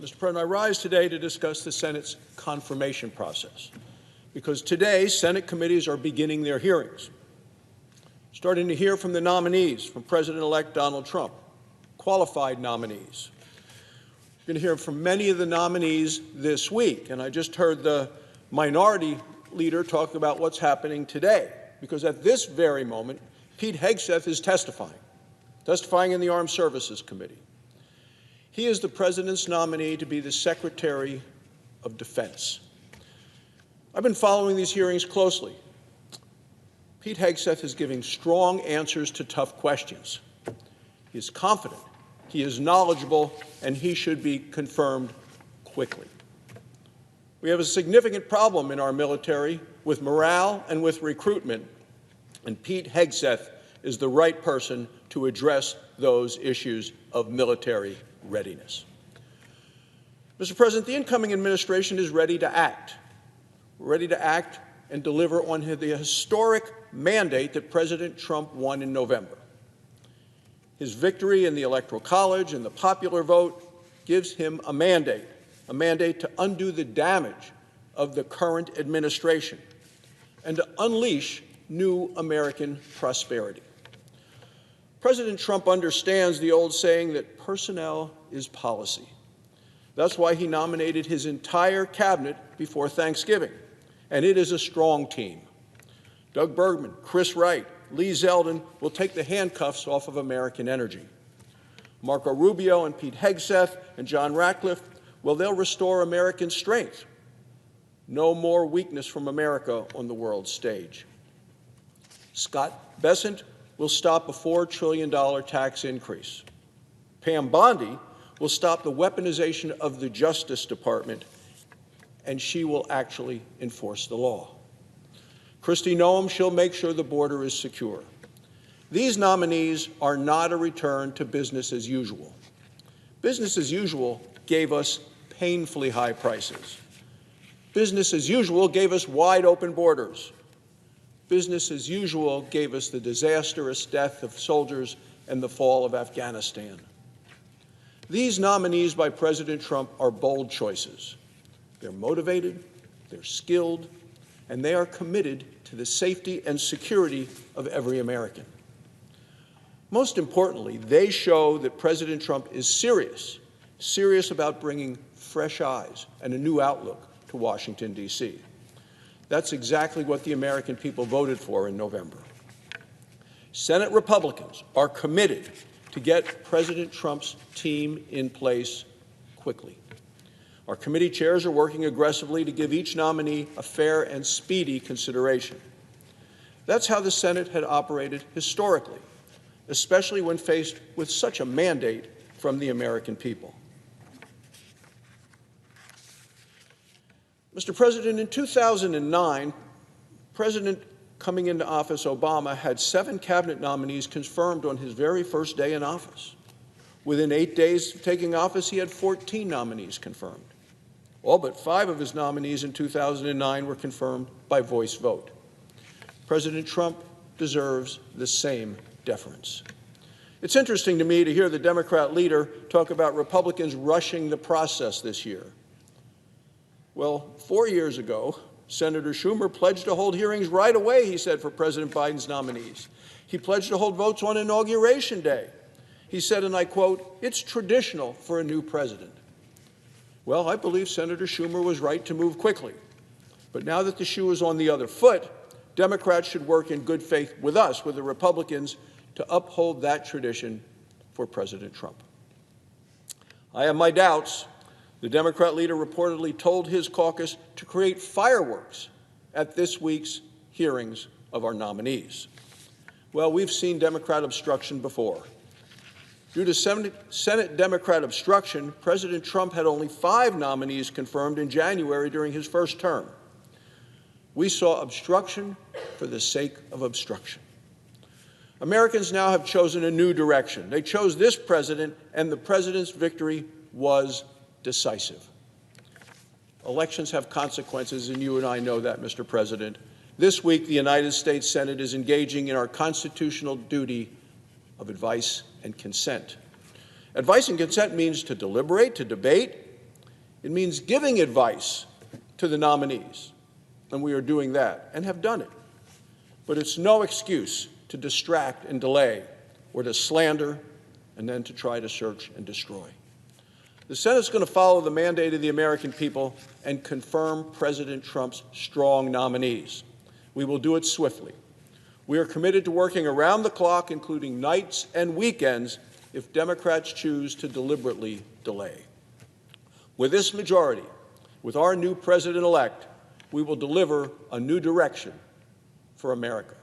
Mr. President, I rise today to discuss the Senate's confirmation process, because today Senate committees are beginning their hearings, starting to hear from the nominees from President-elect Donald Trump, qualified nominees. We're going to hear from many of the nominees this week, and I just heard the minority leader talk about what's happening today, because at this very moment, Pete Hegseth is testifying in the Armed Services Committee. He is the President's nominee to be the Secretary of Defense. I've been following these hearings closely. Pete Hegseth is giving strong answers to tough questions. He is confident, he is knowledgeable, and he should be confirmed quickly. We have a significant problem in our military with morale and with recruitment, and Pete Hegseth is the right person to address those issues of military readiness. Mr. President, the incoming administration is ready to act. We're ready to act and deliver on the historic mandate that President Trump won in November. His victory in the Electoral College and the popular vote gives him a mandate to undo the damage of the current administration and to unleash new American prosperity. President Trump understands the old saying that personnel is policy. That's why he nominated his entire cabinet before Thanksgiving, and it is a strong team. Doug Bergman, Chris Wright, Lee Zeldin will take the handcuffs off of American energy. Marco Rubio and Pete Hegseth and John Ratcliffe, well, they'll restore American strength. No more weakness from America on the world stage. Scott Bessent will stop a $4 trillion tax increase. Pam Bondi will stop the weaponization of the Justice Department, and she will actually enforce the law. Kristi Noem, she'll make sure the border is secure. These nominees are not a return to business as usual. Business as usual gave us painfully high prices. Business as usual gave us wide open borders. Business as usual gave us the disastrous death of soldiers and the fall of Afghanistan. These nominees by President Trump are bold choices. They're motivated, they're skilled, and they are committed to the safety and security of every American. Most importantly, they show that President Trump is serious about bringing fresh eyes and a new outlook to Washington, D.C. That's exactly what the American people voted for in November. Senate Republicans are committed to get President Trump's team in place quickly. Our committee chairs are working aggressively to give each nominee a fair and speedy consideration. That's how the Senate had operated historically, especially when faced with such a mandate from the American people. Mr. President, in 2009, President coming into office Obama had 7 cabinet nominees confirmed on his very first day in office. Within 8 days of taking office, he had 14 nominees confirmed. All but 5 of his nominees in 2009 were confirmed by voice vote. President Trump deserves the same deference. It's interesting to me to hear the Democrat leader talk about Republicans rushing the process this year. Well, 4 years ago, Senator Schumer pledged to hold hearings right away, he said, for President Biden's nominees. He pledged to hold votes on Inauguration Day. He said, and I quote, "It's traditional for a new president." Well, I believe Senator Schumer was right to move quickly. But now that the shoe is on the other foot, Democrats should work in good faith with us, with the Republicans, to uphold that tradition for President Trump. I have my doubts. The Democrat leader reportedly told his caucus to create fireworks at this week's hearings of our nominees. Well, we've seen Democrat obstruction before. Due to Senate Democrat obstruction, President Trump had only 5 nominees confirmed in January during his first term. We saw obstruction for the sake of obstruction. Americans now have chosen a new direction. They chose this president, and the president's victory was decisive. Elections have consequences, and you and I know that, Mr. President. This week, the United States Senate is engaging in our constitutional duty of advice and consent. Advice and consent means to deliberate, to debate, It means giving advice to the nominees, and we are doing that and have done it. But it's no excuse to distract and delay, or to slander and then to try to search and destroy. The Senate's going to follow the mandate of the American people and confirm President Trump's strong nominees. We will do it swiftly. We are committed to working around the clock, including nights and weekends, if Democrats choose to deliberately delay. With this majority, with our new president-elect, we will deliver a new direction for America.